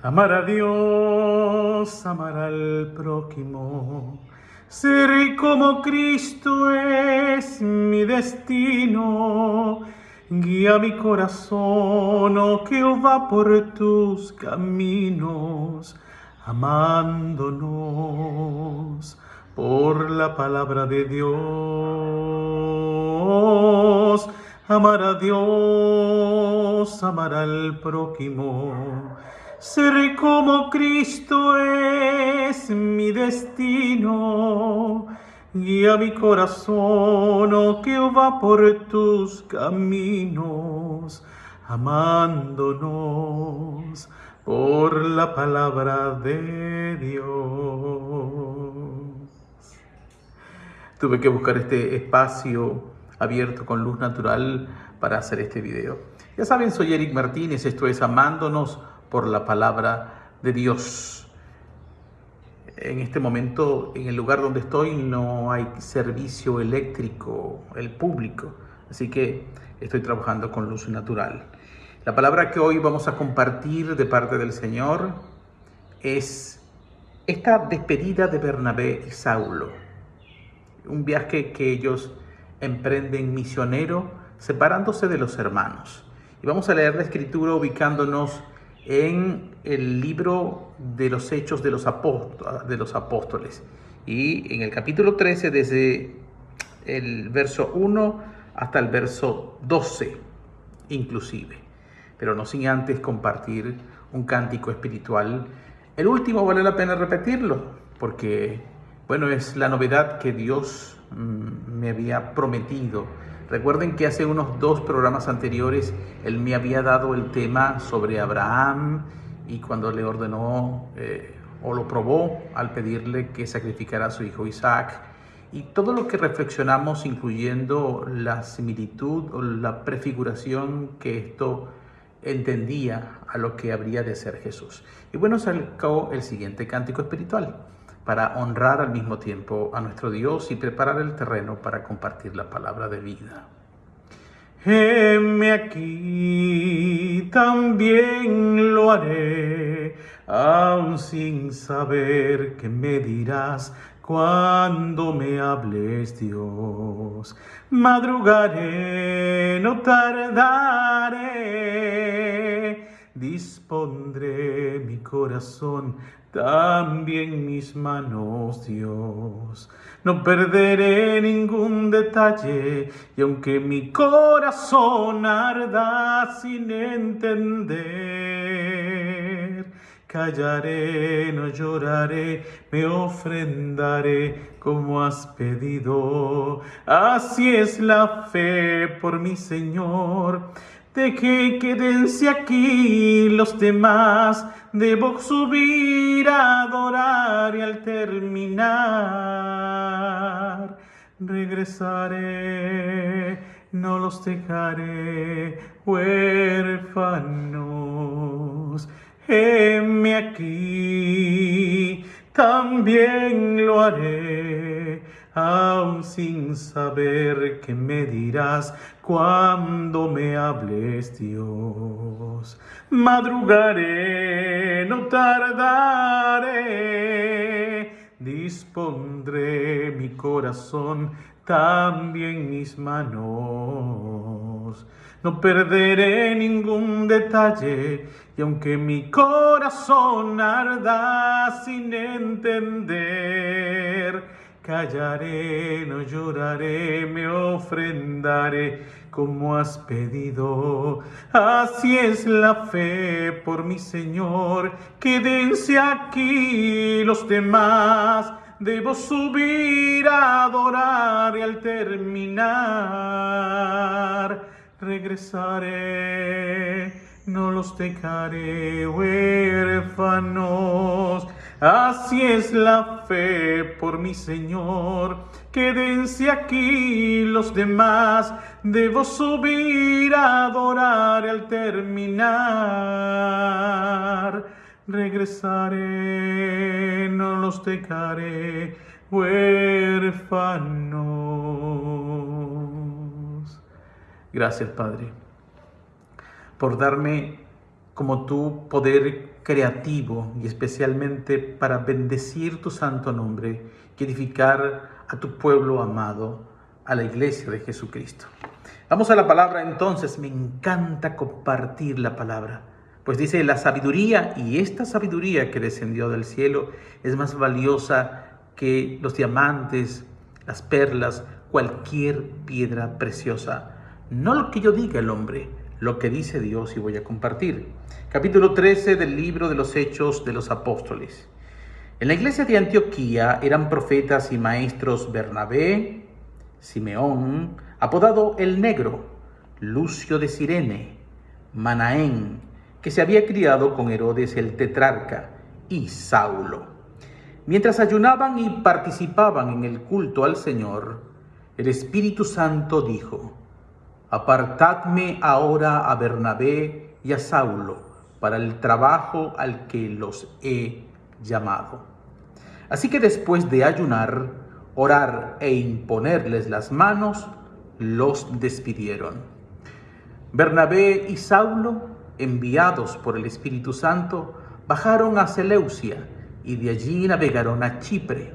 Amar a Dios, amar al prójimo, ser como Cristo es mi destino. Guía mi corazón, oh Jehová, por tus caminos, amándonos por la palabra de Dios. Amar a Dios, amar al prójimo, ser como Cristo es mi destino. Guía mi corazón, oh Jehová, por tus caminos, amándonos por la palabra de Dios. Tuve que buscar este espacio abierto con luz natural para hacer este video. Ya saben, soy Eric Martínez, esto es Amándonos por la palabra de Dios. En este momento, en el lugar donde estoy, no hay servicio eléctrico, el público, así que estoy trabajando con luz natural. La palabra que hoy vamos a compartir de parte del Señor es esta despedida de Bernabé y Saulo. Un viaje que ellos emprenden misionero, separándose de los hermanos. Y vamos a leer la escritura ubicándonos en el libro de los Hechos de los Apóstoles. Y en el capítulo 13, desde el verso 1 hasta el verso 12, inclusive. Pero no sin antes compartir un cántico espiritual. El último vale la pena repetirlo, porque bueno, es la novedad que Dios me había prometido. Recuerden que hace unos 2 programas anteriores Él me había dado el tema sobre Abraham y cuando le ordenó o lo probó al pedirle que sacrificara a su hijo Isaac. Y todo lo que reflexionamos, incluyendo la similitud o la prefiguración que esto entendía a lo que habría de ser Jesús. Y bueno, sacó el siguiente cántico espiritual para honrar al mismo tiempo a nuestro Dios y preparar el terreno para compartir la palabra de vida. Heme aquí, también lo haré, aun sin saber qué me dirás cuando me hables, Dios. Madrugaré, no tardaré, dispondré mi corazón, también mis manos, Dios. No perderé ningún detalle, y aunque mi corazón arda sin entender, callaré, no lloraré, me ofrendaré como has pedido. Así es la fe por mi Señor. De que quédense aquí los demás, debo subir a adorar y al terminar regresaré, no los dejaré huérfanos. Heme aquí, también lo haré, aun sin saber qué me dirás cuando me hables, Dios. Madrugaré, no tardaré, dispondré mi corazón, también mis manos. No perderé ningún detalle, y aunque mi corazón arda sin entender, callaré, no lloraré, me ofrendaré como has pedido. Así es la fe por mi Señor. Quédense aquí los demás, debo subir a adorar y al terminar regresaré, no los dejaré huérfanos. Así es la fe por mi Señor. Quédense aquí los demás, debo subir a adorar y al terminar regresaré, no los dejaré huérfanos. Gracias, Padre, por darme como tu poder creativo y especialmente para bendecir tu santo nombre y edificar a tu pueblo amado, a la iglesia de Jesucristo. Vamos a la palabra entonces. Me encanta compartir la palabra, pues dice la sabiduría, y esta sabiduría que descendió del cielo es más valiosa que los diamantes, las perlas, cualquier piedra preciosa. No lo que yo diga el hombre, lo que dice Dios, y voy a compartir. Capítulo 13 del libro de los Hechos de los Apóstoles. En la iglesia de Antioquía eran profetas y maestros Bernabé, Simeón, apodado el Negro, Lucio de Cirene, Manaén, que se había criado con Herodes el tetrarca, y Saulo. Mientras ayunaban y participaban en el culto al Señor, el Espíritu Santo dijo: Apartadme ahora a Bernabé y a Saulo para el trabajo al que los he llamado. Así que después de ayunar, orar e imponerles las manos, los despidieron. Bernabé y Saulo, enviados por el Espíritu Santo, bajaron a Seleucia y de allí navegaron a Chipre.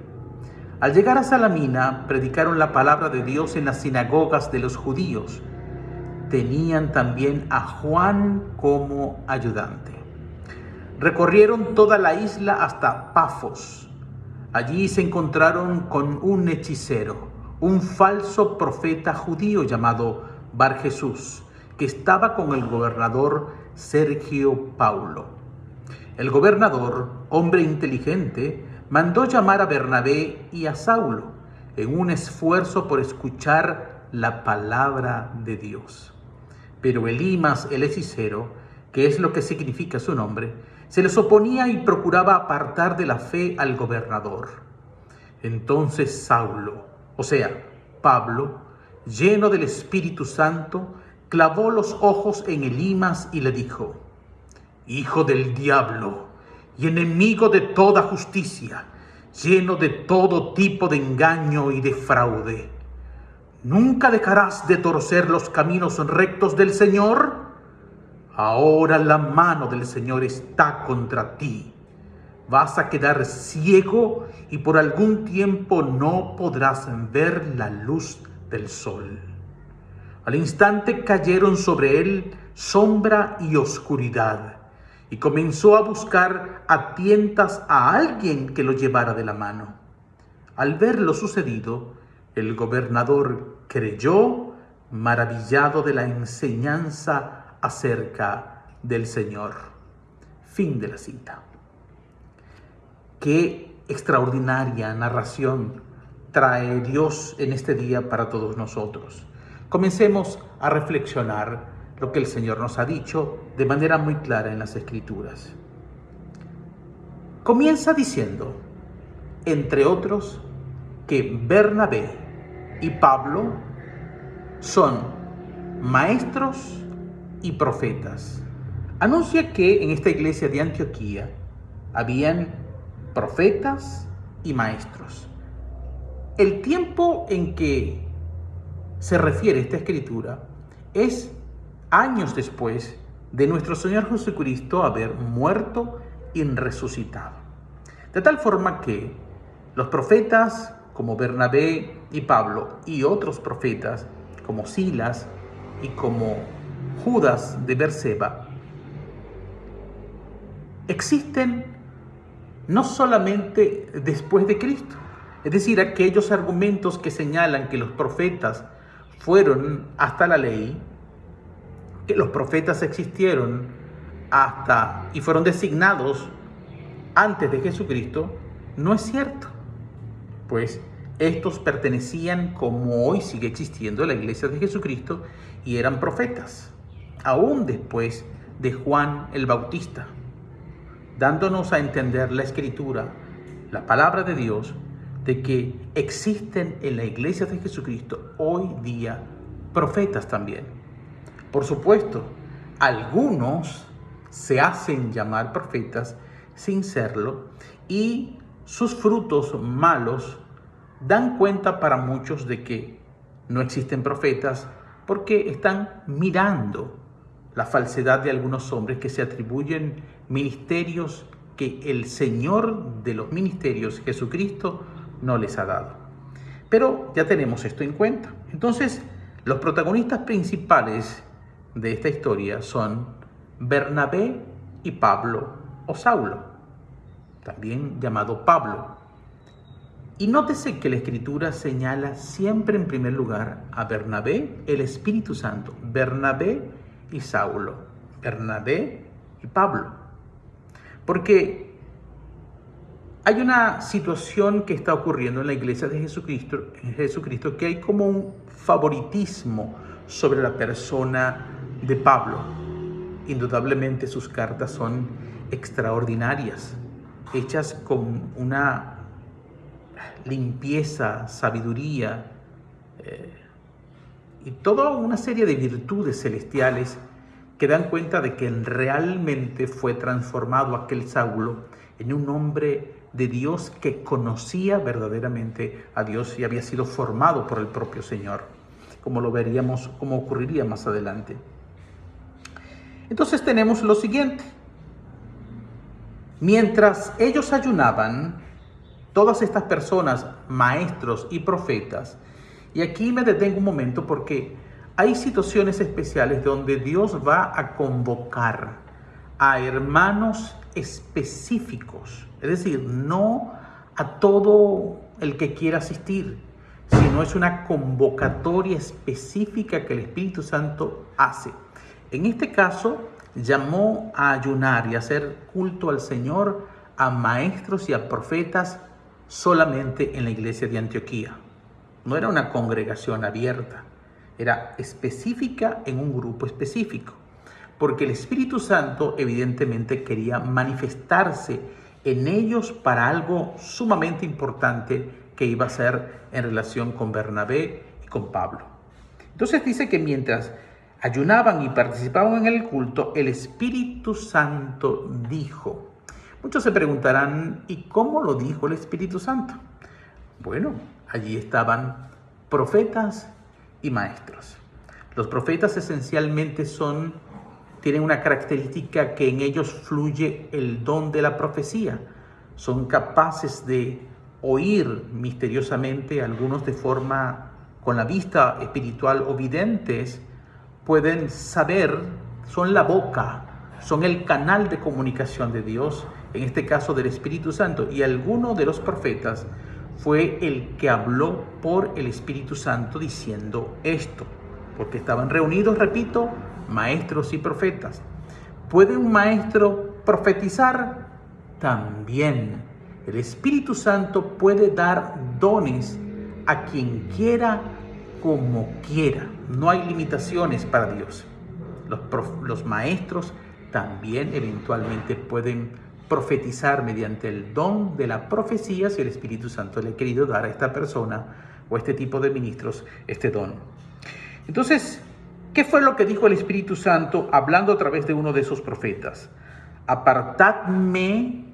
Al llegar a Salamina, predicaron la palabra de Dios en las sinagogas de los judíos. Tenían también a Juan como ayudante. Recorrieron toda la isla hasta Pafos. Allí se encontraron con un hechicero, un falso profeta judío llamado Bar Jesús, que estaba con el gobernador Sergio Paulo. El gobernador, hombre inteligente, mandó llamar a Bernabé y a Saulo en un esfuerzo por escuchar la palabra de Dios. Pero Elimas, el hechicero, que es lo que significa su nombre, se les oponía y procuraba apartar de la fe al gobernador. Entonces Saulo, o sea, Pablo, lleno del Espíritu Santo, clavó los ojos en Elimas y le dijo: Hijo del diablo y enemigo de toda justicia, lleno de todo tipo de engaño y de fraude, ¿nunca dejarás de torcer los caminos rectos del Señor? Ahora la mano del Señor está contra ti. Vas a quedar ciego y por algún tiempo no podrás ver la luz del sol. Al instante cayeron sobre él sombra y oscuridad, y comenzó a buscar a tientas a alguien que lo llevara de la mano. Al ver lo sucedido, el gobernador creyó, maravillado de la enseñanza acerca del Señor. Fin de la cita. Qué extraordinaria narración trae Dios en este día para todos nosotros. Comencemos a reflexionar lo que el Señor nos ha dicho de manera muy clara en las Escrituras. Comienza diciendo, entre otros, que Bernabé y Pablo son maestros y profetas. Anuncia que en esta iglesia de Antioquía habían profetas y maestros. El tiempo en que se refiere esta escritura es años después de nuestro Señor Jesucristo haber muerto y resucitado. De tal forma que los profetas como Bernabé y Pablo y otros profetas como Silas y como Judas de Berseba existen no solamente después de Cristo, es decir, aquellos argumentos que señalan que los profetas fueron hasta la ley, que los profetas existieron hasta y fueron designados antes de Jesucristo, no es cierto, pues estos pertenecían, como hoy sigue existiendo la iglesia de Jesucristo, y eran profetas, aún después de Juan el Bautista, dándonos a entender la Escritura, la palabra de Dios, de que existen en la iglesia de Jesucristo hoy día profetas también. Por supuesto, algunos se hacen llamar profetas sin serlo, y sus frutos malos dan cuenta para muchos de que no existen profetas porque están mirando la falsedad de algunos hombres que se atribuyen ministerios que el Señor de los ministerios, Jesucristo, no les ha dado. Pero ya tenemos esto en cuenta. Entonces, los protagonistas principales de esta historia son Bernabé y Pablo, o Saulo, también llamado Pablo. Y nótese que la Escritura señala siempre en primer lugar a Bernabé, el Espíritu Santo, Bernabé y Saulo, Bernabé y Pablo. Porque hay una situación que está ocurriendo en la iglesia de Jesucristo, que hay como un favoritismo sobre la persona de Pablo. Indudablemente sus cartas son extraordinarias, hechas con una limpieza, sabiduría y toda una serie de virtudes celestiales que dan cuenta de que realmente fue transformado aquel Saulo en un hombre de Dios que conocía verdaderamente a Dios y había sido formado por el propio Señor, como lo veríamos, como ocurriría más adelante. Entonces tenemos lo siguiente: mientras ellos ayunaban, todas estas personas, maestros y profetas, y aquí me detengo un momento porque hay situaciones especiales donde Dios va a convocar a hermanos específicos, es decir, no a todo el que quiera asistir, sino es una convocatoria específica que el Espíritu Santo hace. En este caso, llamó a ayunar y a hacer culto al Señor a maestros y a profetas solamente en la iglesia de Antioquía. No era una congregación abierta, era específica en un grupo específico, porque el Espíritu Santo evidentemente quería manifestarse en ellos para algo sumamente importante que iba a ser en relación con Bernabé y con Pablo. Entonces dice que mientras ayunaban y participaban en el culto, el Espíritu Santo dijo. Muchos se preguntarán, ¿y cómo lo dijo el Espíritu Santo? Bueno, allí estaban profetas y maestros. Los profetas esencialmente tienen una característica que en ellos fluye el don de la profecía. Son capaces de oír misteriosamente, algunos de forma con la vista espiritual o videntes, pueden saber, son la boca, son el canal de comunicación de Dios, en este caso del Espíritu Santo, y alguno de los profetas fue el que habló por el Espíritu Santo diciendo esto, porque estaban reunidos, repito, maestros y profetas. ¿Puede un maestro profetizar? También. El Espíritu Santo puede dar dones a quien quiera, como quiera. No hay limitaciones para Dios. Los maestros también eventualmente pueden profetizar mediante el don de la profecía si el Espíritu Santo le ha querido dar a esta persona o a este tipo de ministros este don. Entonces, ¿qué fue lo que dijo el Espíritu Santo hablando a través de uno de esos profetas? Apartadme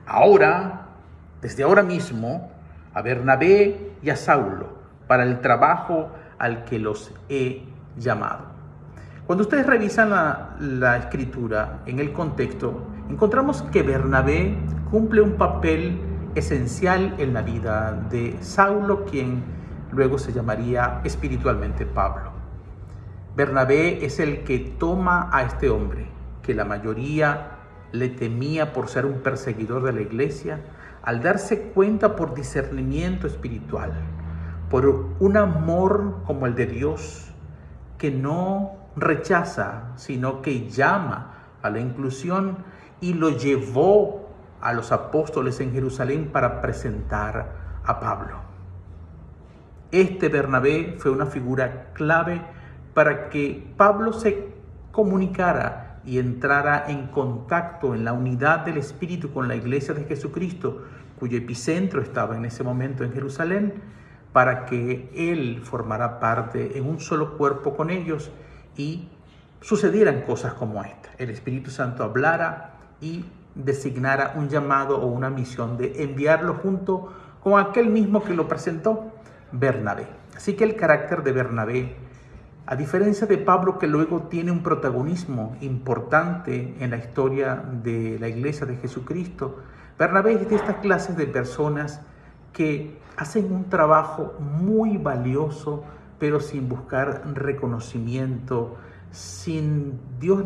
ahora, desde ahora mismo, a Bernabé y a Saulo para el trabajo al que los he llamado. Cuando ustedes revisan la escritura en el contexto, encontramos que Bernabé cumple un papel esencial en la vida de Saulo, quien luego se llamaría espiritualmente Pablo. Bernabé es el que toma a este hombre, que la mayoría le temía por ser un perseguidor de la iglesia, al darse cuenta por discernimiento espiritual, por un amor como el de Dios, que no rechaza, sino que llama a la inclusión, y lo llevó a los apóstoles en Jerusalén para presentar a Pablo. Este Bernabé fue una figura clave para que Pablo se comunicara y entrara en contacto en la unidad del Espíritu con la iglesia de Jesucristo, cuyo epicentro estaba en ese momento en Jerusalén, para que él formara parte en un solo cuerpo con ellos y sucedieran cosas como esta. El Espíritu Santo hablara y designara un llamado o una misión de enviarlo junto con aquel mismo que lo presentó, Bernabé. Así que el carácter de Bernabé A diferencia de Pablo, que luego tiene un protagonismo importante en la historia de la iglesia de Jesucristo, Bernabé es de estas clases de personas que hacen un trabajo muy valioso, pero sin buscar reconocimiento, sin Dios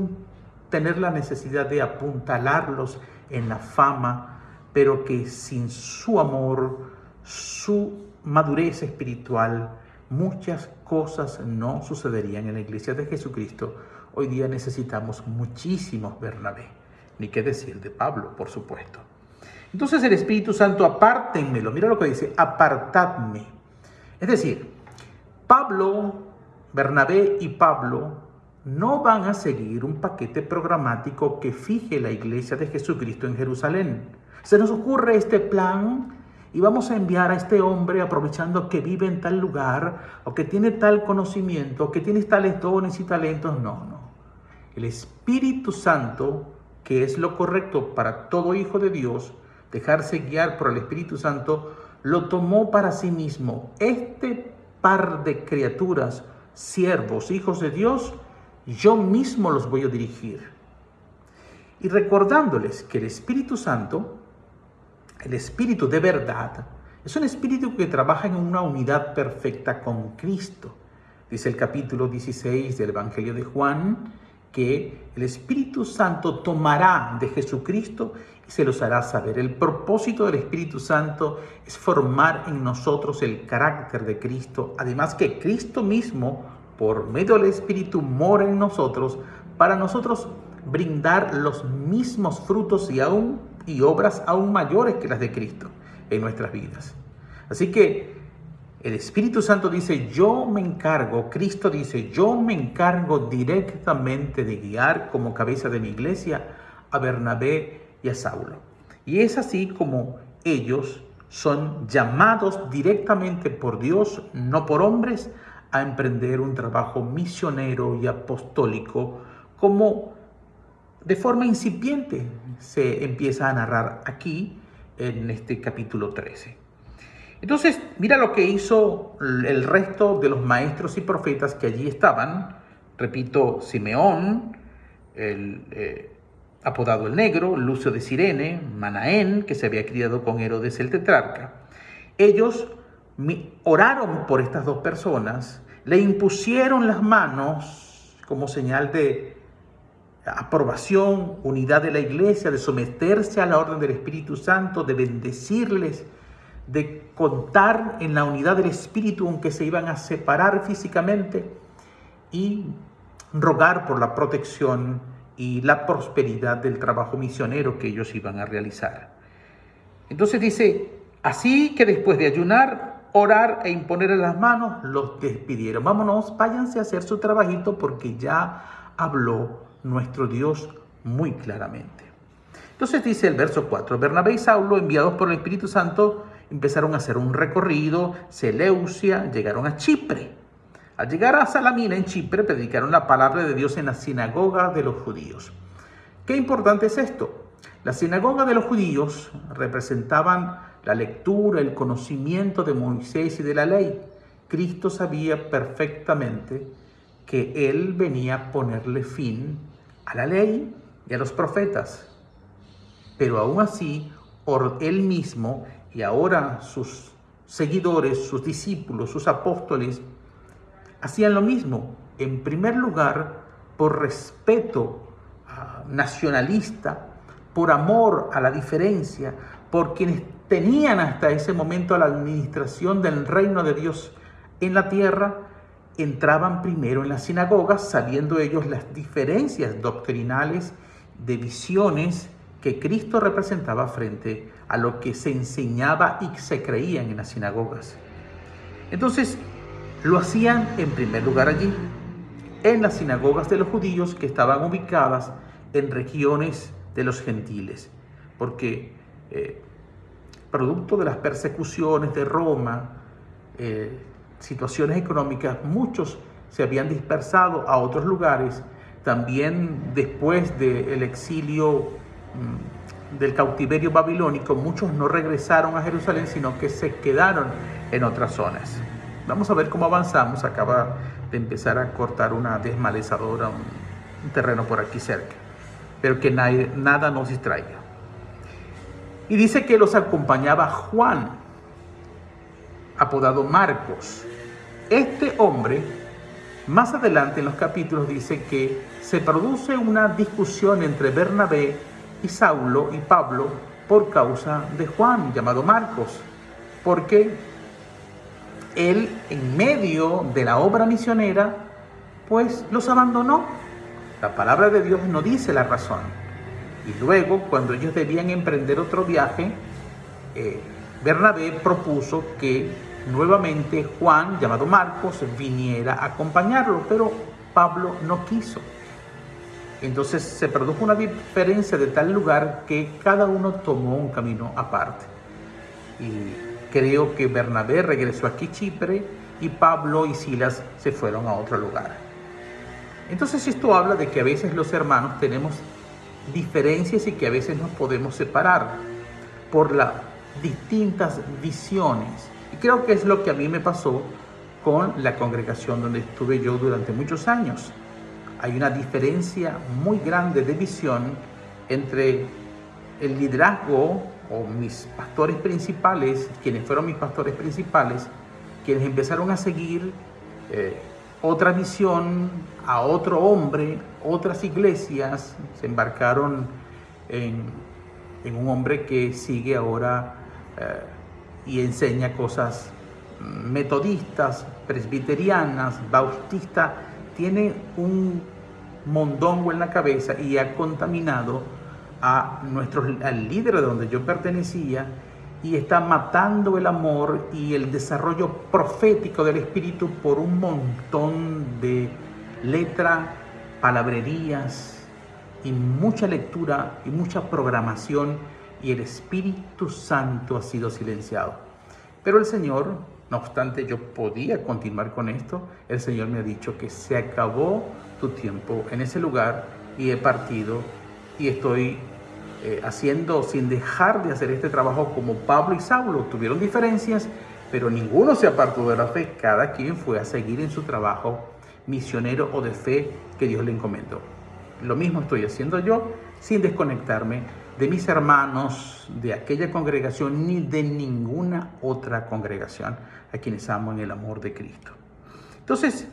tener la necesidad de apuntalarlos en la fama, pero que sin su amor, su madurez espiritual, muchas cosas no sucederían en la iglesia de Jesucristo. Hoy día necesitamos muchísimos Bernabé, ni qué decir de Pablo, por supuesto. Entonces el Espíritu Santo, apártenmelo, mira lo que dice, apartadme. Es decir, Bernabé y Pablo no van a seguir un paquete programático que fije la iglesia de Jesucristo en Jerusalén. Se nos ocurre este plan y vamos a enviar a este hombre aprovechando que vive en tal lugar, o que tiene tal conocimiento, o que tiene tales dones y talentos. No. El Espíritu Santo, que es lo correcto para todo hijo de Dios, dejarse guiar por el Espíritu Santo, lo tomó para sí mismo. Este par de criaturas, siervos, hijos de Dios, yo mismo los voy a dirigir. Y recordándoles que el Espíritu Santo, el Espíritu de verdad, es un Espíritu que trabaja en una unidad perfecta con Cristo. Dice el capítulo 16 del Evangelio de Juan que el Espíritu Santo tomará de Jesucristo y se los hará saber. El propósito del Espíritu Santo es formar en nosotros el carácter de Cristo. Además que Cristo mismo, por medio del Espíritu, mora en nosotros para nosotros brindar los mismos frutos y obras aún mayores que las de Cristo en nuestras vidas. Así que el Espíritu Santo dice, yo me encargo, Cristo dice, yo me encargo directamente de guiar como cabeza de mi iglesia a Bernabé y a Saulo. Y es así como ellos son llamados directamente por Dios, no por hombres, a emprender un trabajo misionero y apostólico, como de forma incipiente se empieza a narrar aquí en este capítulo 13. Entonces, mira lo que hizo el resto de los maestros y profetas que allí estaban. Repito, Simeón, apodado el Negro, Lucio de Cirene, Manaén, que se había criado con Herodes el tetrarca. Ellos oraron por estas dos personas, le impusieron las manos como señal de aprobación, unidad de la iglesia, de someterse a la orden del Espíritu Santo, de bendecirles, de contar en la unidad del Espíritu, aunque se iban a separar físicamente, y rogar por la protección y la prosperidad del trabajo misionero que ellos iban a realizar. Entonces dice, así que después de ayunar, orar e imponerle las manos, los despidieron. Vámonos, váyanse a hacer su trabajito porque ya habló nuestro Dios muy claramente. Entonces dice el verso 4, Bernabé y Saulo, enviados por el Espíritu Santo, empezaron a hacer un recorrido, Seleucia, llegaron a Chipre. Al llegar a Salamina en Chipre, predicaron la palabra de Dios en la sinagoga de los judíos. ¿Qué importante es esto? La sinagoga de los judíos representaban la lectura, el conocimiento de Moisés y de la ley. Cristo sabía perfectamente que Él venía a ponerle fin a la ley y a los profetas. Pero aún así, Él mismo y ahora sus seguidores, sus discípulos, sus apóstoles, hacían lo mismo. En primer lugar, por respeto nacionalista, por amor a la diferencia, por quienes tenían hasta ese momento la administración del reino de Dios en la tierra, entraban primero en las sinagogas, sabiendo ellos las diferencias doctrinales de visiones que Cristo representaba frente a lo que se enseñaba y se creían en las sinagogas. Entonces, lo hacían en primer lugar allí, en las sinagogas de los judíos que estaban ubicadas en regiones de los gentiles, porque producto de las persecuciones de Roma, situaciones económicas, muchos se habían dispersado a otros lugares. También después del exilio del cautiverio babilónico, muchos no regresaron a Jerusalén, sino que se quedaron en otras zonas. Vamos a ver cómo avanzamos. Acaba de empezar a cortar una desmalezadora, un terreno por aquí cerca, pero que nada nos distraiga. Y dice que los acompañaba Juan, apodado Marcos. Este hombre, más adelante en los capítulos, dice que se produce una discusión entre Bernabé y Saulo y Pablo por causa de Juan, llamado Marcos, porque él, en medio de la obra misionera, pues los abandonó. La palabra de Dios no dice la razón. Y luego, cuando ellos debían emprender otro viaje, Bernabé propuso que nuevamente Juan, llamado Marcos, viniera a acompañarlo, pero Pablo no quiso. Entonces se produjo una diferencia de tal lugar que cada uno tomó un camino aparte. Y creo que Bernabé regresó aquí a Chipre y Pablo y Silas se fueron a otro lugar. Entonces esto habla de que a veces los hermanos tenemos diferencias y que a veces nos podemos separar por las distintas visiones. Y creo que es lo que a mí me pasó con la congregación donde estuve yo durante muchos años. Hay una diferencia muy grande de visión entre el liderazgo o mis pastores principales, quienes fueron mis pastores principales, quienes empezaron a seguir otra visión, a otro hombre, otras iglesias, se embarcaron en un hombre que sigue ahora y enseña cosas metodistas, presbiterianas, bautistas. Tiene un mondongo en la cabeza y ha contaminado al líder de donde yo pertenecía y está matando el amor y el desarrollo profético del Espíritu por un montón de letra, palabrerías y mucha lectura y mucha programación, y el Espíritu Santo ha sido silenciado. Pero el Señor, no obstante yo podía continuar con esto, el Señor me ha dicho que se acabó tu tiempo en ese lugar y he partido y estoy haciendo, sin dejar de hacer este trabajo como Pablo y Saulo. Tuvieron diferencias, pero ninguno se apartó de la fe. Cada quien fue a seguir en su trabajo misionero o de fe que Dios le encomendó. Lo mismo estoy haciendo yo, sin desconectarme de mis hermanos, de aquella congregación, ni de ninguna otra congregación, a quienes amo en el amor de Cristo. Entonces,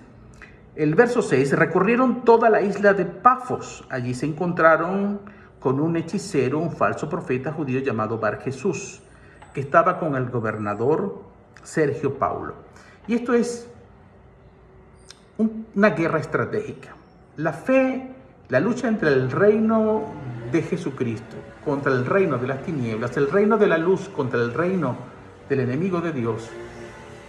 el verso 6, recorrieron toda la isla de Pafos. Allí se encontraron con un hechicero, un falso profeta judío llamado Bar Jesús, que estaba con el gobernador Sergio Paulo. Y esto es una guerra estratégica. La fe, la lucha entre el reino de Jesucristo contra el reino de las tinieblas, el reino de la luz contra el reino del enemigo de Dios,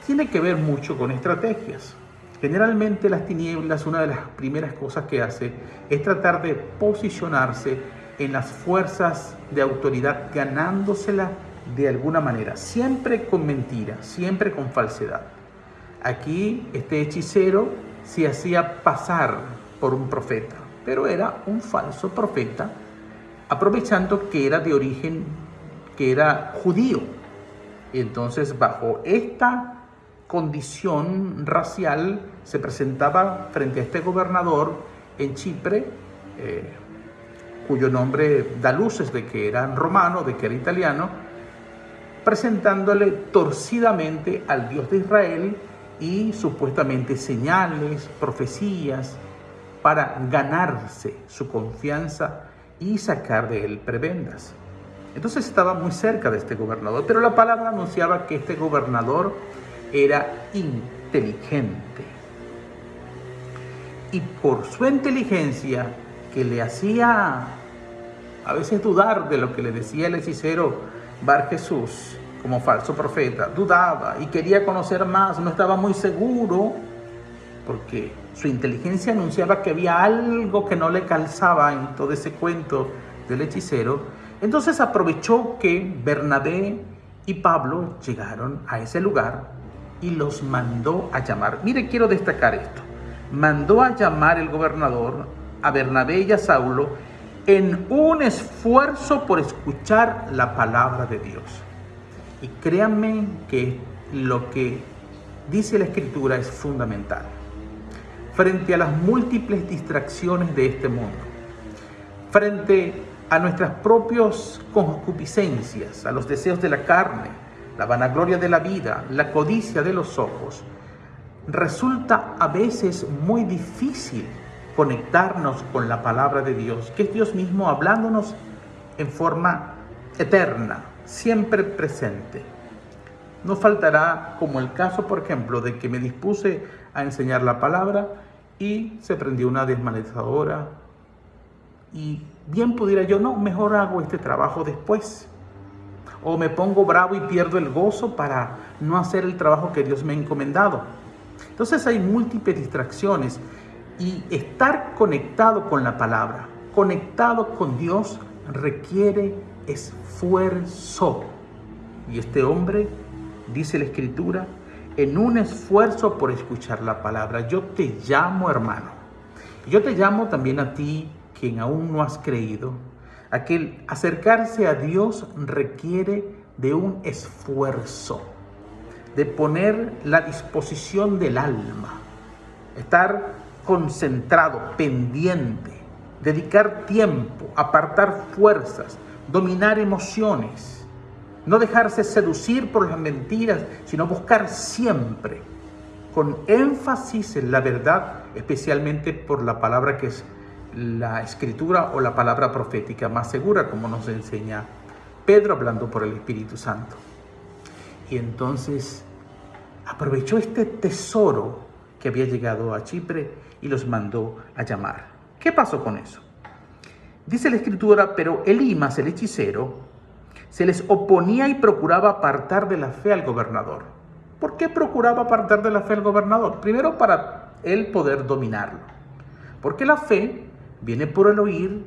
tiene que ver mucho con estrategias. Generalmente las tinieblas, una de las primeras cosas que hace es tratar de posicionarse en las fuerzas de autoridad, ganándosela de alguna manera, siempre con mentira, siempre con falsedad. Aquí este hechicero se hacía pasar por un profeta, pero era un falso profeta, aprovechando que era de origen, que era judío. Y entonces, bajo esta condición racial, se presentaba frente a este gobernador en Chipre, cuyo nombre da luces de que era romano, de que era italiano, presentándole torcidamente al Dios de Israel y supuestamente señales, profecías, para ganarse su confianza y sacar de él prebendas. Entonces estaba muy cerca de este gobernador, pero la palabra anunciaba que este gobernador era inteligente. Y por su inteligencia, que le hacía a veces dudar de lo que le decía el hechicero Bar Jesús como falso profeta, dudaba y quería conocer más, no estaba muy seguro, porque su inteligencia anunciaba que había algo que no le calzaba en todo ese cuento del hechicero. Entonces aprovechó que Bernabé y Pablo llegaron a ese lugar y los mandó a llamar. Mire, quiero destacar esto. Mandó a llamar el gobernador a Bernabé y a Saulo en un esfuerzo por escuchar la palabra de Dios. Y créanme que lo que dice la Escritura es fundamental. frente a las múltiples distracciones de este mundo, frente a nuestras propias concupiscencias, a los deseos de la carne, la vanagloria de la vida, la codicia de los ojos. Resulta a veces muy difícil conectarnos con la palabra de Dios, que es Dios mismo hablándonos en forma eterna, siempre presente. No faltará, como el caso, por ejemplo, de que me dispuse a enseñar la palabra y se prendió una desmanetadora y bien pudiera yo, no, mejor hago este trabajo después. O me pongo bravo y pierdo el gozo para no hacer el trabajo que Dios me ha encomendado. Entonces hay múltiples distracciones y estar conectado con la palabra, conectado con Dios, requiere esfuerzo. Y este hombre, dice la Escritura, en un esfuerzo por escuchar la palabra. Yo te llamo, hermano. Yo te llamo también a ti, quien aún no has creído, a que el acercarse a Dios requiere de un esfuerzo, de poner la disposición del alma, estar concentrado, pendiente, dedicar tiempo, apartar fuerzas, dominar emociones, no dejarse seducir por las mentiras, sino buscar siempre, con énfasis en la verdad, especialmente por la palabra que es la Escritura o la palabra profética más segura, como nos enseña Pedro hablando por el Espíritu Santo. Y entonces aprovechó este tesoro que había llegado a Chipre y los mandó a llamar. ¿Qué pasó con eso? Dice la Escritura, pero Elimas, el hechicero, se les oponía y procuraba apartar de la fe al gobernador. ¿Por qué procuraba apartar de la fe al gobernador? Primero, para él poder dominarlo. Porque la fe viene por el oír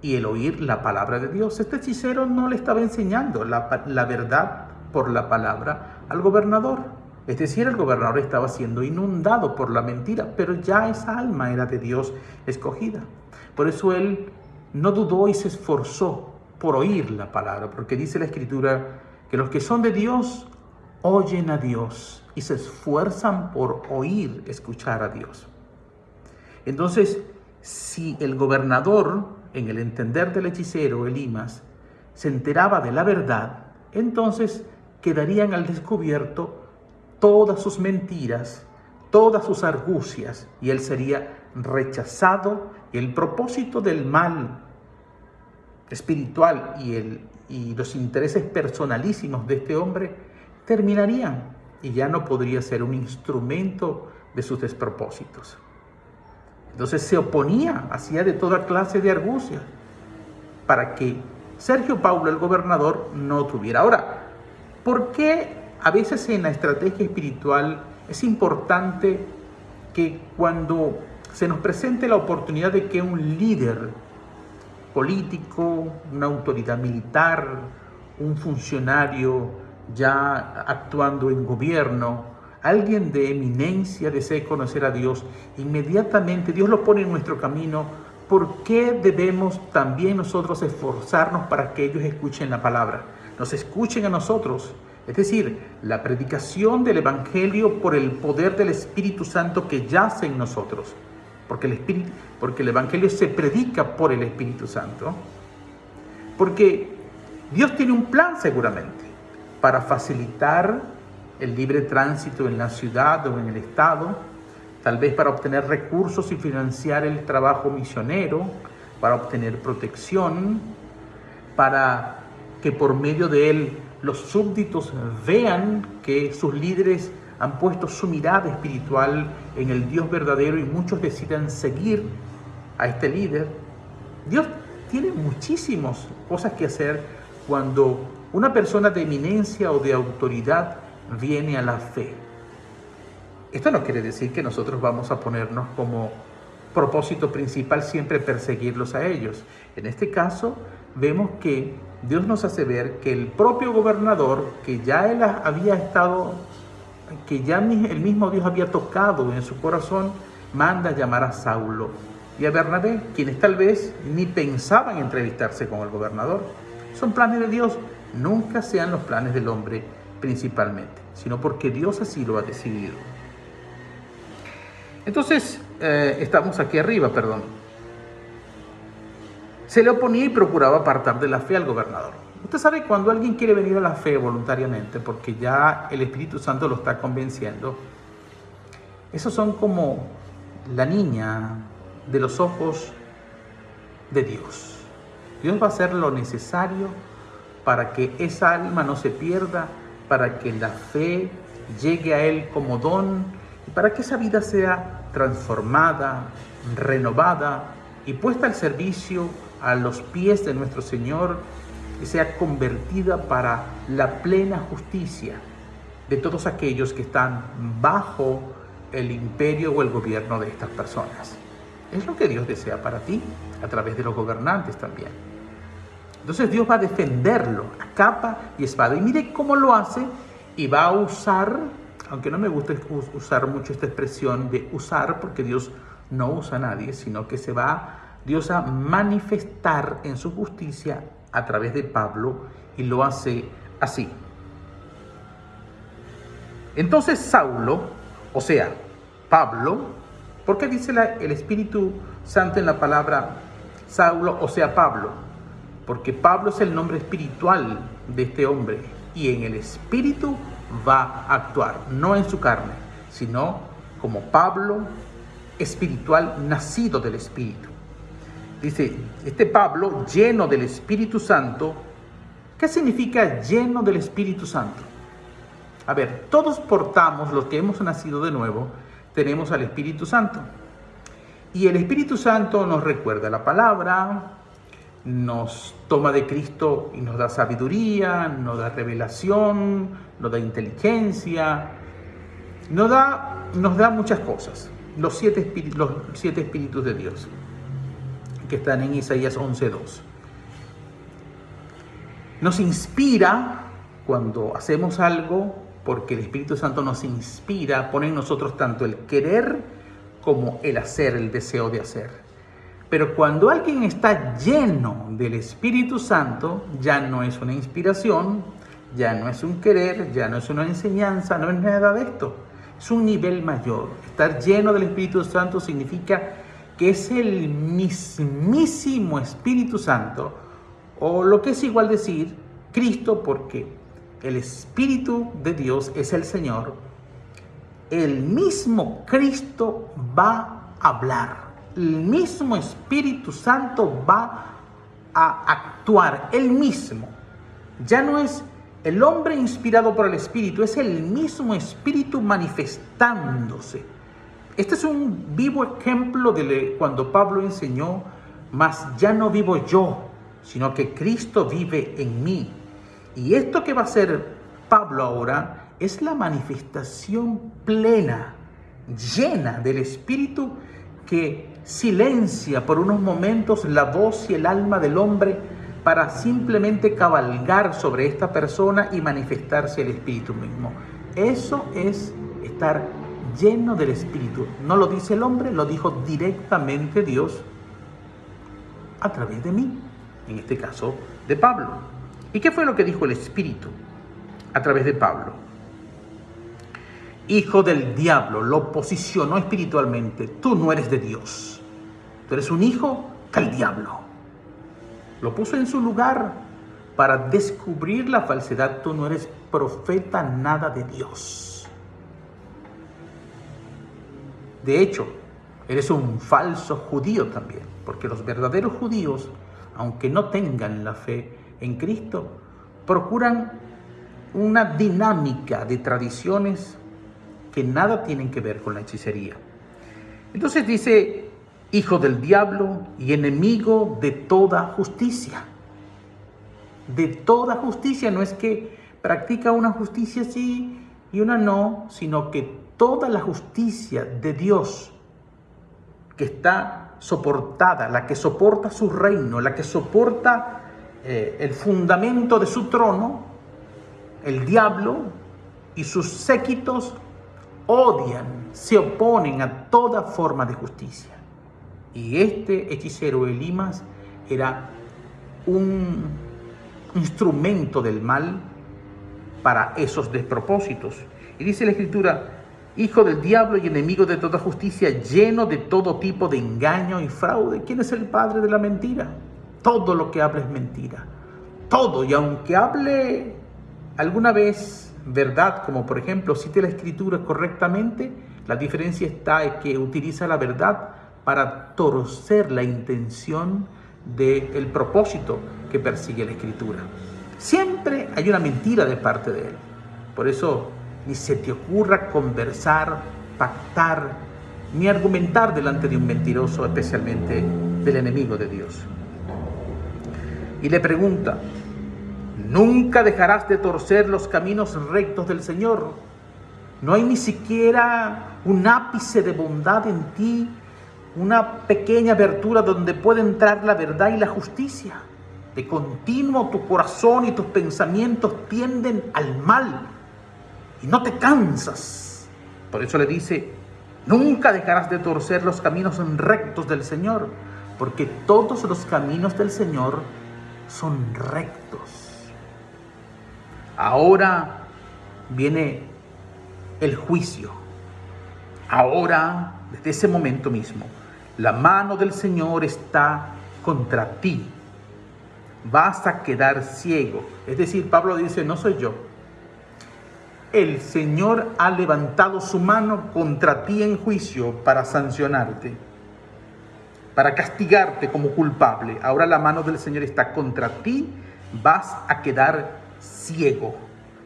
y el oír la palabra de Dios. Este hechicero no le estaba enseñando la verdad por la palabra al gobernador. Es decir, el gobernador estaba siendo inundado por la mentira, pero ya esa alma era de Dios escogida. Por eso él no dudó y se esforzó por oír la palabra, porque dice la Escritura que los que son de Dios oyen a Dios y se esfuerzan por oír, escuchar a Dios. Entonces, si el gobernador, en el entender del hechicero Elimas, se enteraba de la verdad, entonces quedarían al descubierto todas sus mentiras, todas sus argucias, y él sería rechazado, y el propósito del mal espiritual y los intereses personalísimos de este hombre terminarían, y ya no podría ser un instrumento de sus despropósitos. Entonces se oponía, hacía de toda clase de argucias para que Sergio Paulo, el gobernador, no tuviera. Ahora, ¿por qué a veces en la estrategia espiritual es importante que cuando se nos presente la oportunidad de que un líder político, una autoridad militar, un funcionario ya actuando en gobierno, alguien de eminencia desee conocer a Dios, inmediatamente Dios lo pone en nuestro camino? ¿Por qué debemos también nosotros esforzarnos para que ellos escuchen la palabra? Nos escuchen a nosotros. Es decir, la predicación del Evangelio por el poder del Espíritu Santo que yace en nosotros. Porque el Evangelio se predica por el Espíritu Santo. Porque Dios tiene un plan seguramente para facilitar el libre tránsito en la ciudad o en el estado, tal vez para obtener recursos y financiar el trabajo misionero, para obtener protección, para que por medio de él los súbditos vean que sus líderes han puesto su mirada espiritual en el Dios verdadero y muchos decidan seguir a este líder. Dios tiene muchísimas cosas que hacer cuando una persona de eminencia o de autoridad viene a la fe. Esto no quiere decir que nosotros vamos a ponernos como propósito principal siempre perseguirlos a ellos. En este caso, vemos que Dios nos hace ver que el propio gobernador, que ya él había estado, que ya el mismo Dios había tocado en su corazón, manda a llamar a Saulo y a Bernabé, quienes tal vez ni pensaban entrevistarse con el gobernador. Son planes de Dios, nunca sean los planes del hombre principalmente, sino porque Dios así lo ha decidido. Entonces, estamos aquí arriba, perdón. Se le oponía y procuraba apartar de la fe al gobernador. Usted sabe, cuando alguien quiere venir a la fe voluntariamente, porque ya el Espíritu Santo lo está convenciendo, esos son como la niña de los ojos de Dios. Dios va a hacer lo necesario para que esa alma no se pierda, para que la fe llegue a Él como don y para que esa vida sea transformada, renovada y puesta al servicio a los pies de nuestro Señor y sea convertida para la plena justicia de todos aquellos que están bajo el imperio o el gobierno de estas personas. Es lo que Dios desea para ti, a través de los gobernantes también. Entonces Dios va a defenderlo a capa y espada. Y mire cómo lo hace, y va a usar, aunque no me gusta usar mucho esta expresión de usar, porque Dios no usa a nadie, sino que se va Dios a manifestar en su justicia a través de Pablo, y lo hace así. Entonces Saulo, o sea, Pablo, ¿por qué dice el Espíritu Santo en la palabra Saulo, o sea, Pablo? Porque Pablo es el nombre espiritual de este hombre, y en el Espíritu va a actuar, no en su carne, sino como Pablo espiritual, nacido del Espíritu. Dice, este Pablo lleno del Espíritu Santo. ¿Qué significa lleno del Espíritu Santo? A ver, todos portamos, los que hemos nacido de nuevo, tenemos al Espíritu Santo. Y el Espíritu Santo nos recuerda la palabra, nos toma de Cristo y nos da sabiduría, nos da revelación, nos da inteligencia, nos da muchas cosas. Los siete espíritus de Dios, que están en Isaías 11:2. Nos inspira cuando hacemos algo, porque el Espíritu Santo nos inspira, pone en nosotros tanto el querer como el hacer, el deseo de hacer. Pero cuando alguien está lleno del Espíritu Santo, ya no es una inspiración, ya no es un querer, ya no es una enseñanza, no es nada de esto. Es un nivel mayor. Estar lleno del Espíritu Santo significa que es el mismísimo Espíritu Santo, o lo que es igual decir Cristo, porque el Espíritu de Dios es el Señor. El mismo Cristo va a hablar. El mismo Espíritu Santo va a actuar. Él mismo. Ya no es el hombre inspirado por el Espíritu, es el mismo Espíritu manifestándose. Este es un vivo ejemplo de cuando Pablo enseñó, mas ya no vivo yo, sino que Cristo vive en mí. Y esto que va a hacer Pablo ahora es la manifestación plena, llena del Espíritu, que silencia por unos momentos la voz y el alma del hombre para simplemente cabalgar sobre esta persona y manifestarse el Espíritu mismo. Eso es estar lleno del Espíritu. No lo dice el hombre, lo dijo directamente Dios a través de mí, en este caso de Pablo. ¿Y qué fue lo que dijo el Espíritu a través de Pablo? Hijo del diablo, lo posicionó espiritualmente. Tú no eres de Dios, tú eres un hijo del diablo. Lo puso en su lugar para descubrir la falsedad. Tú no eres profeta nada de Dios. De hecho, eres un falso judío también, porque los verdaderos judíos, aunque no tengan la fe en Cristo, procuran una dinámica de tradiciones que nada tienen que ver con la hechicería. Entonces dice, hijo del diablo y enemigo de toda justicia. De toda justicia, no es que practica una justicia sí y una no, sino que toda la justicia de Dios que está soportada, la que soporta su reino, la que soporta el fundamento de su trono, el diablo y sus séquitos odian, se oponen a toda forma de justicia. Y este hechicero Elimas era un instrumento del mal para esos despropósitos. Y dice la Escritura, hijo del diablo y enemigo de toda justicia, lleno de todo tipo de engaño y fraude. ¿Quién es el padre de la mentira? Todo lo que habla es mentira. Todo, y aunque hable alguna vez verdad, como por ejemplo cite la escritura correctamente, la diferencia está en que utiliza la verdad para torcer la intención del propósito que persigue la escritura. Siempre hay una mentira de parte de él. Por eso ni se te ocurra conversar, pactar, ni argumentar delante de un mentiroso, especialmente del enemigo de Dios. Y le pregunta: ¿nunca dejarás de torcer los caminos rectos del Señor? ¿No hay ni siquiera un ápice de bondad en ti, una pequeña abertura donde puede entrar la verdad y la justicia? De continuo tu corazón y tus pensamientos tienden al mal y no te cansas. Por eso le dice: nunca dejarás de torcer los caminos rectos del Señor, porque todos los caminos del Señor son rectos. Ahora viene el juicio. Ahora, desde ese momento mismo, la mano del Señor está contra ti. Vas a quedar ciego. Es decir, Pablo dice: no soy yo. El Señor ha levantado su mano contra ti en juicio para sancionarte, para castigarte como culpable. Ahora la mano del Señor está contra ti. Vas a quedar ciego,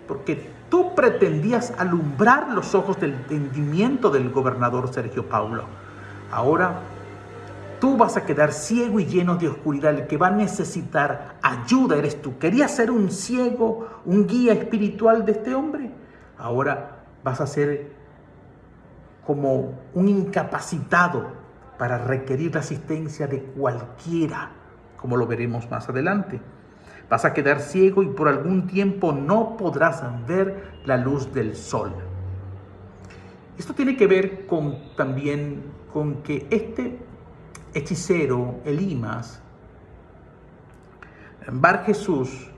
porque tú pretendías alumbrar los ojos del entendimiento del gobernador Sergio Paulo. Ahora tú vas a quedar ciego y lleno de oscuridad. El que va a necesitar ayuda eres tú. ¿Querías ser un ciego, un guía espiritual de este hombre? Ahora vas a ser como un incapacitado para requerir la asistencia de cualquiera, como lo veremos más adelante. Vas a quedar ciego y por algún tiempo no podrás ver la luz del sol. Esto tiene que ver también con que este hechicero, Elimas, Bar Jesús,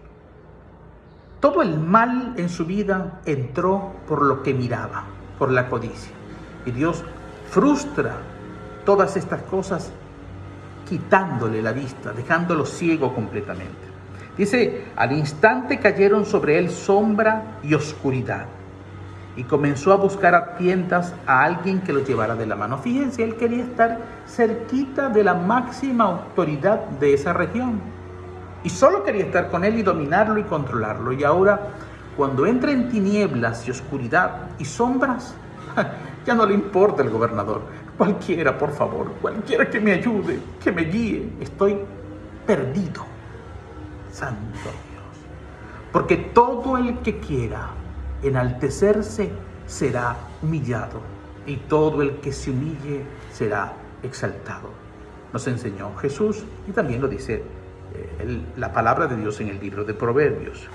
todo el mal en su vida entró por lo que miraba, por la codicia. Y Dios frustra todas estas cosas quitándole la vista, dejándolo ciego completamente. Dice: al instante cayeron sobre él sombra y oscuridad, y comenzó a buscar a tientas a alguien que lo llevara de la mano. Fíjense, él quería estar cerquita de la máxima autoridad de esa región, y solo quería estar con él y dominarlo y controlarlo. Y ahora, cuando entra en tinieblas y oscuridad y sombras, ya no le importa el gobernador. Cualquiera, por favor, cualquiera que me ayude, que me guíe. Estoy perdido. Santo Dios. Porque todo el que quiera enaltecerse será humillado, y todo el que se humille será exaltado. Nos enseñó Jesús, y también lo dice la palabra de Dios en el libro de Proverbios.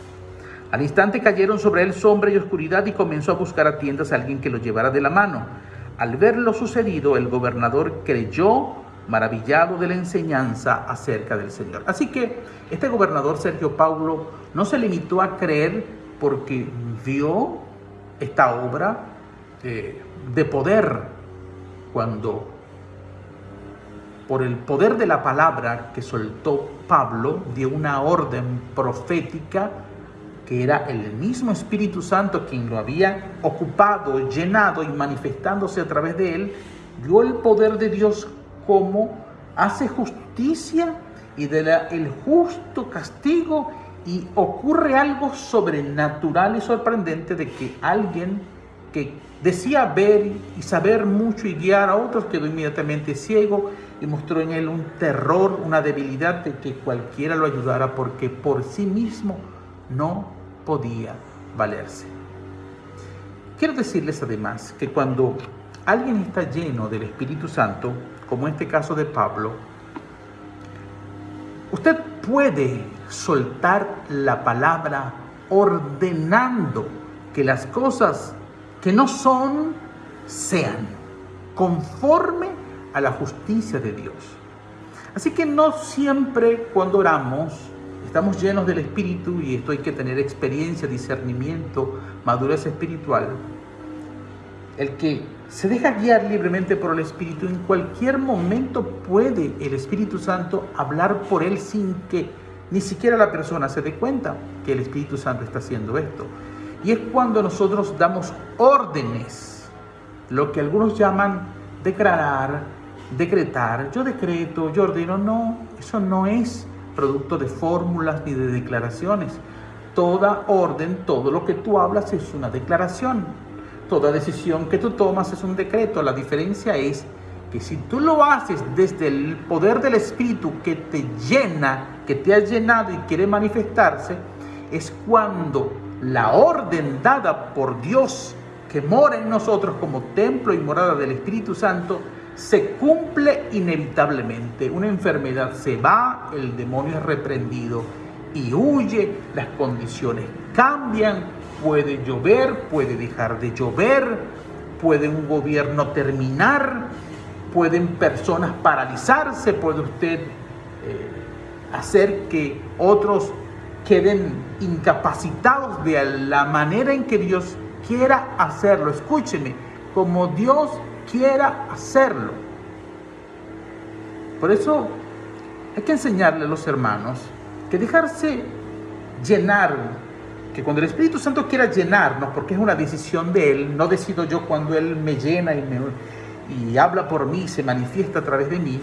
Al instante cayeron sobre él sombra y oscuridad, y comenzó a buscar a tientas a alguien que lo llevara de la mano. Al ver lo sucedido, el gobernador creyó, maravillado de la enseñanza acerca del Señor. Así que este gobernador Sergio Paulo no se limitó a creer porque vio esta obra de poder, cuando por el poder de la palabra que soltó Pablo dio una orden profética, que era el mismo Espíritu Santo quien lo había ocupado, llenado y manifestándose a través de él. Vio el poder de Dios como hace justicia y el justo castigo, y ocurre algo sobrenatural y sorprendente de que alguien que decía ver y saber mucho y guiar a otros quedó inmediatamente ciego, y mostró en él un terror, una debilidad de que cualquiera lo ayudara, porque por sí mismo no podía valerse. Quiero decirles además que cuando alguien está lleno del Espíritu Santo, como en este caso de Pablo, usted puede soltar la palabra ordenando que las cosas que no son, sean conforme a la justicia de Dios. Así que no siempre cuando oramos estamos llenos del Espíritu, y esto hay que tener experiencia, discernimiento, madurez espiritual. el que se deja guiar libremente por el Espíritu, en cualquier momento puede el Espíritu Santo hablar por él sin que ni siquiera la persona se dé cuenta que el Espíritu Santo está haciendo esto. Y es cuando nosotros damos órdenes, lo que algunos llaman declarar, decretar. Yo decreto, yo ordeno. No, eso no es producto de fórmulas ni de declaraciones. Toda orden, todo lo que tú hablas es una declaración. Toda decisión que tú tomas es un decreto. La diferencia es que si tú lo haces desde el poder del Espíritu que te llena, que te ha llenado y quiere manifestarse, es cuando la orden dada por Dios, que mora en nosotros como templo y morada del Espíritu Santo, se cumple inevitablemente. Una enfermedad se va, el demonio es reprendido y huye, las condiciones cambian, puede llover, puede dejar de llover, puede un gobierno terminar, pueden personas paralizarse, puede usted hacer que otros queden incapacitados de la manera en que Dios quiera hacerlo. Escúcheme, como Dios quiera hacerlo. Por eso hay que enseñarle a los hermanos que dejarse llenar, que cuando el Espíritu Santo quiera llenarnos, porque es una decisión de Él, no decido yo cuando Él me llena y habla por mí, se manifiesta a través de mí.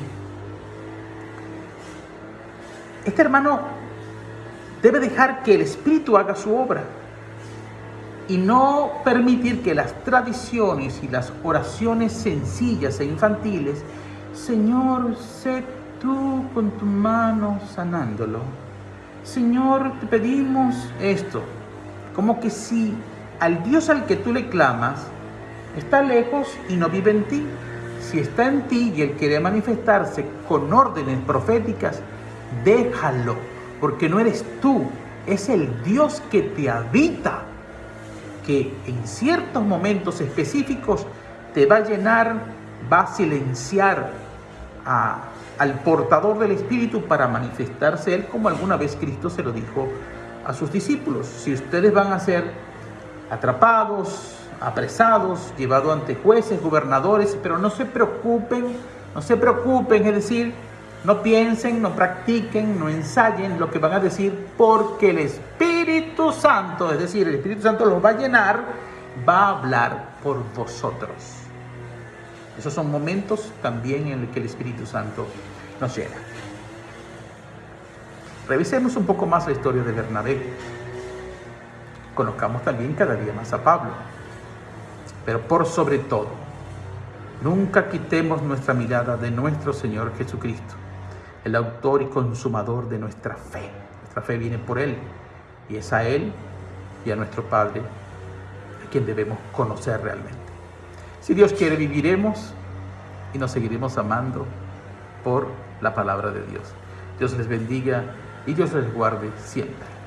Este hermano debe dejar que el Espíritu haga su obra y no permitir que las tradiciones y las oraciones sencillas e infantiles, Señor, sé tú con tu mano sanándolo. Señor, te pedimos esto. Como que si al Dios al que tú le clamas está lejos y no vive en ti. Si está en ti y Él quiere manifestarse con órdenes proféticas, déjalo, porque no eres tú, es el Dios que te habita, que en ciertos momentos específicos te va a llenar, va a silenciar al portador del Espíritu para manifestarse Él, como alguna vez Cristo se lo dijo a sus discípulos. Si ustedes van a ser atrapados, apresados, llevados ante jueces, gobernadores, pero no se preocupen, es decir, no piensen, no practiquen, no ensayen lo que van a decir, porque el Espíritu Santo, es decir, el Espíritu Santo los va a llenar, va a hablar por vosotros. Esos son momentos también en los que el Espíritu Santo nos llena. Revisemos un poco más la historia de Bernabé. Conozcamos también cada día más a Pablo. Pero por sobre todo, nunca quitemos nuestra mirada de nuestro Señor Jesucristo, el autor y consumador de nuestra fe. Nuestra fe viene por Él, y es a Él y a nuestro Padre a quien debemos conocer realmente. Si Dios quiere, viviremos y nos seguiremos amando por la palabra de Dios. Dios les bendiga y Dios les guarde siempre.